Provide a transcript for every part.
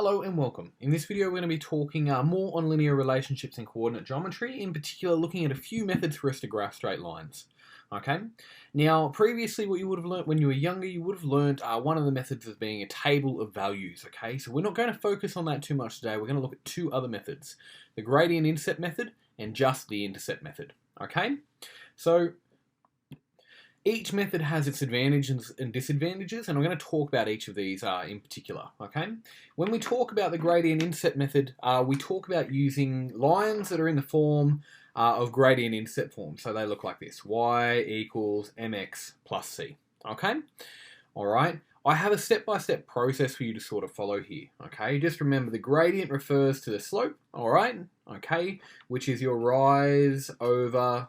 Hello and welcome. In this video we're going to be talking more on linear relationships and coordinate geometry, in particular looking at a few methods for us to graph straight lines. Okay, now previously what you would have learnt when you were younger, you would have learnt one of the methods as being a table of values. Okay, so we're not going to focus on that too much today. We're going to look at two other methods, the gradient intercept method and just the intercept method. Okay, so each method has its advantages and disadvantages, and I'm going to talk about each of these in particular, okay? When we talk about the gradient intercept method, we talk about using lines that are in the form of gradient intercept form. So they look like this, y equals mx plus c, okay? All right, I have a step-by-step process for you to sort of follow here, okay? Just remember the gradient refers to the slope, all right? Okay, which is your rise over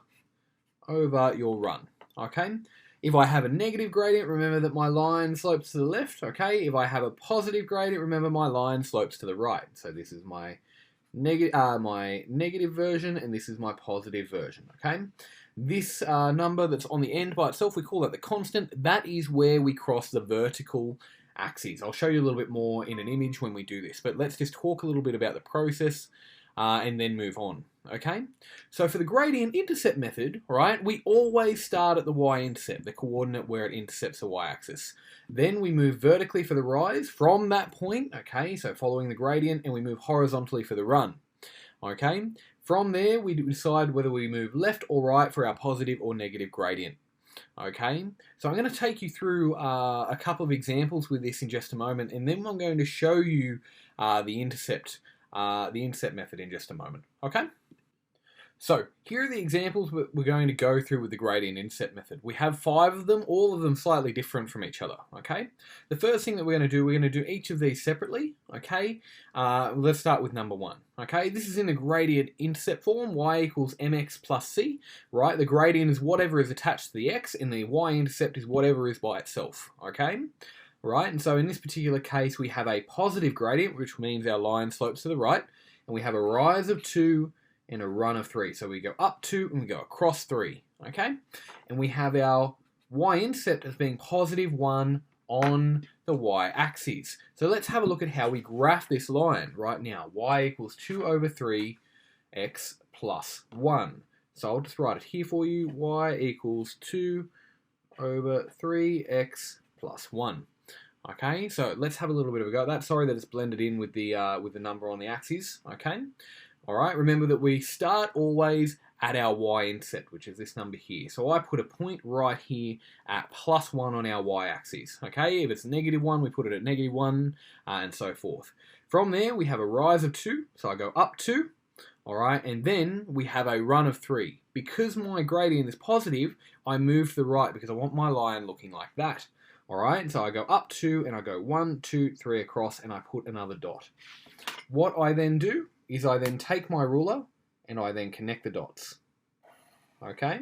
your run. Okay, if I have a negative gradient, remember that my line slopes to the left. Okay, if I have a positive gradient, remember my line slopes to the right. So this is my negative version, and this is my positive version. Okay, this number that's on the end by itself, we call that the constant. That is where we cross the vertical axes. I'll show you a little bit more in an image when we do this, but let's just talk a little bit about the process and then move on. Okay, so for the gradient intercept method, right, we always start at the y-intercept, the coordinate where it intercepts the y-axis. Then we move vertically for the rise from that point, okay, so following the gradient, and we move horizontally for the run. Okay, from there we decide whether we move left or right for our positive or negative gradient. Okay, so I'm going to take you through a couple of examples with this in just a moment, and then I'm going to show you the intercept method in just a moment. Okay. So here are the examples we're going to go through with the gradient intercept method. We have 5 of them, all of them slightly different from each other, okay? The first thing that we're going to do each of these separately, okay? Let's start with number 1, okay? This is in the gradient intercept form, y equals mx plus c, right? The gradient is whatever is attached to the x, and the y-intercept is whatever is by itself, okay? Right, and so in this particular case, we have a positive gradient, which means our line slopes to the right, and we have a rise of 2, and a run of 3. So we go up 2 and we go across 3, okay? And we have our y-intercept as being positive 1 on the y-axis. So let's have a look at how we graph this line right now. Y equals 2 over 3 x plus 1. So I'll just write it here for you. Y equals 2 over 3x plus 1. Okay, so let's have a little bit of a go at that. Sorry that it's blended in with the number on the axis, okay? All right, remember that we start always at our y-intercept, which is this number here. So I put a point right here at plus 1 on our y-axis. Okay, if it's negative 1, we put it at negative 1, and so forth. From there, we have a rise of 2, so I go up 2. All right, and then we have a run of 3. Because my gradient is positive, I move to the right because I want my line looking like that. All right, so I go up 2, and I go 1, 2, 3 across, and I put another dot. What I then do is I then take my ruler and I then connect the dots. Okay?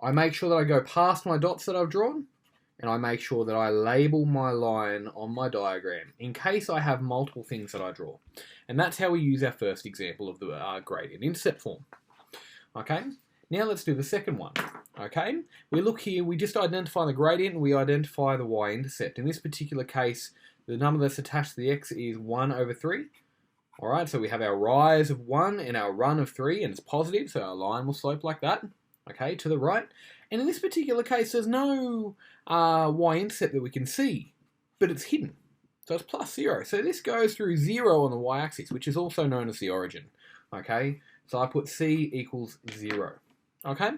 I make sure that I go past my dots that I've drawn, and I make sure that I label my line on my diagram in case I have multiple things that I draw. And that's how we use our first example of the gradient intercept form. Okay? Now let's do the second one. Okay? We look here, we just identify the gradient and we identify the y-intercept. In this particular case, the number that's attached to the x is 1 over 3. All right, so we have our rise of 1 and our run of 3, and it's positive, so our line will slope like that, okay, to the right. And in this particular case, there's no y-intercept that we can see, but it's hidden. So it's plus 0. So this goes through 0 on the y-axis, which is also known as the origin, okay? So I put c equals 0, okay?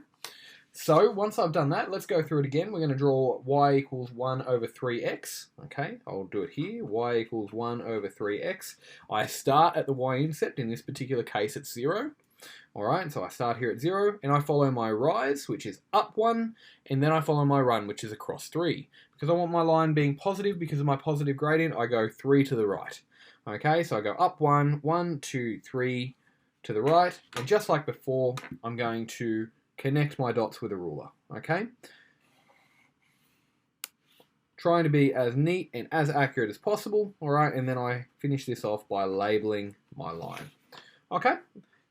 So once I've done that, let's go through it again. We're going to draw y equals 1 over 3x. Okay, I'll do it here. Y equals 1 over 3x. I start at the y-intercept. In this particular case, it's 0. All right, so I start here at 0, and I follow my rise, which is up 1, and then I follow my run, which is across 3. Because I want my line being positive, because of my positive gradient, I go 3 to the right. Okay, so I go up 1, 1, 2, 3 to the right, and just like before, I'm going to connect my dots with a ruler, okay? Trying to be as neat and as accurate as possible, all right? And then I finish this off by labeling my line. Okay,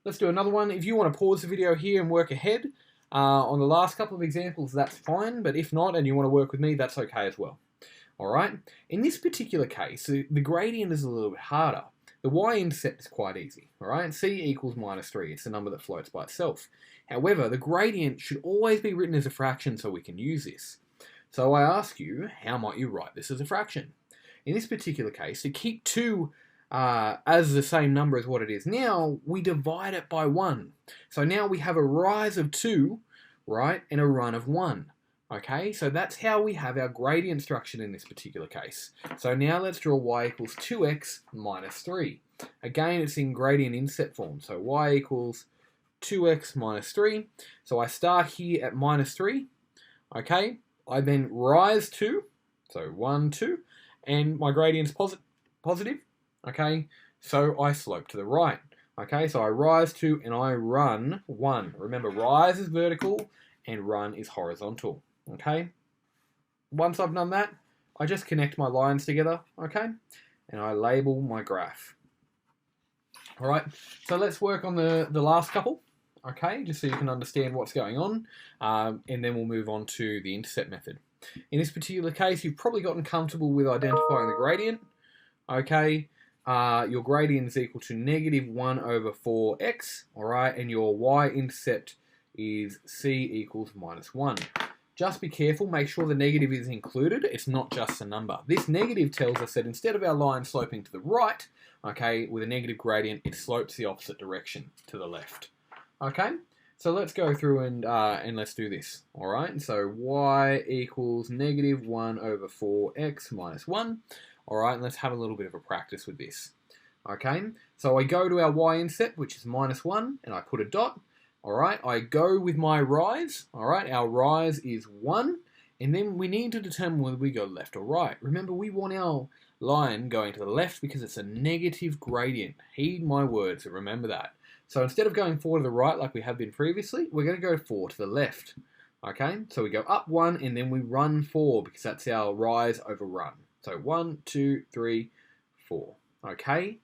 let's do another one. If you want to pause the video here and work ahead on the last couple of examples, that's fine. But if not, and you want to work with me, that's okay as well. Alright, in this particular case, the gradient is a little bit harder. The y-intercept is quite easy, alright? C equals minus 3, it's a number that floats by itself. However, the gradient should always be written as a fraction so we can use this. So I ask you, how might you write this as a fraction? In this particular case, to keep 2 as the same number as what it is now, we divide it by 1. So now we have a rise of 2, right, and a run of 1. Okay, so that's how we have our gradient structured in this particular case. So now let's draw y equals 2x minus 3. Again, it's in gradient intercept form. So y equals 2x minus 3. So I start here at minus 3. Okay, I then rise 2. So 1, 2. And my gradient's positive. Okay, so I slope to the right. Okay, so I rise 2 and I run 1. Remember, rise is vertical and run is horizontal. Okay, once I've done that, I just connect my lines together, okay, and I label my graph. Alright, so let's work on the last couple, okay, just so you can understand what's going on, and then we'll move on to the intercept method. In this particular case, you've probably gotten comfortable with identifying the gradient, okay. Your gradient is equal to negative 1 over 4x, alright, and your y-intercept is c equals minus 1. Just be careful, make sure the negative is included, it's not just a number. This negative tells us that instead of our line sloping to the right, okay, with a negative gradient, it slopes the opposite direction, to the left. Okay, so let's go through and let's do this, alright? So y equals negative 1 over 4x minus 1. Alright, and let's have a little bit of a practice with this. Okay, so I go to our y-intercept, which is minus 1, and I put a dot. Alright, I go with my rise. Alright, our rise is 1. And then we need to determine whether we go left or right. Remember, we want our line going to the left because it's a negative gradient. Heed my words and remember that. So instead of going 4 to the right like we have been previously, we're going to go 4 to the left. Okay, so we go up 1 and then we run 4 because that's our rise over run. So 1, 2, 3, 4. Okay,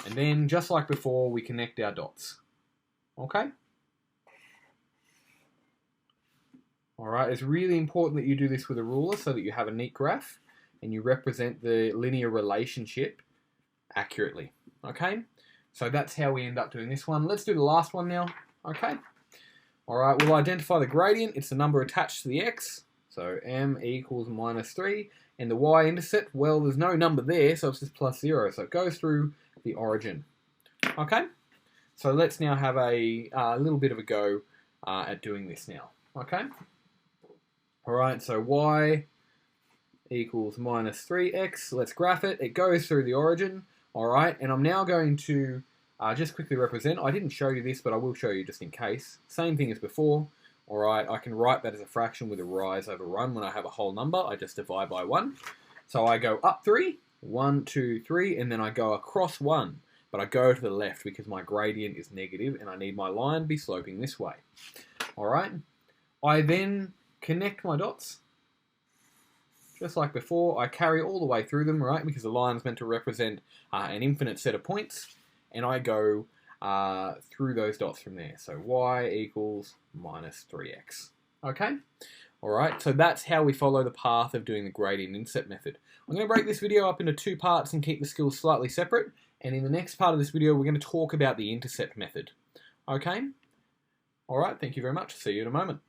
and then just like before, we connect our dots. Okay? Alright, it's really important that you do this with a ruler so that you have a neat graph and you represent the linear relationship accurately. Okay, so that's how we end up doing this one. Let's do the last one now. Okay, alright, we'll identify the gradient. It's the number attached to the x, so m equals minus 3. And the y-intercept, well, there's no number there, so it's just plus 0. So it goes through the origin. Okay, so let's now have a little bit of a go at doing this now. Okay. Alright, so y equals minus 3x. Let's graph it. It goes through the origin. Alright, and I'm now going to just quickly represent. I didn't show you this, but I will show you just in case. Same thing as before. Alright, I can write that as a fraction with a rise over run. When I have a whole number, I just divide by 1. So I go up 3, 1, 2, 3, and then I go across 1. But I go to the left because my gradient is negative and I need my line to be sloping this way. Alright, I then connect my dots. Just like before, I carry all the way through them, right? Because the line is meant to represent an infinite set of points. And I go through those dots from there. So y equals minus 3x. Okay? Alright, so that's how we follow the path of doing the gradient intercept method. I'm going to break this video up into 2 parts and keep the skills slightly separate. And in the next part of this video, we're going to talk about the intercept method. Okay? Alright, thank you very much. See you in a moment.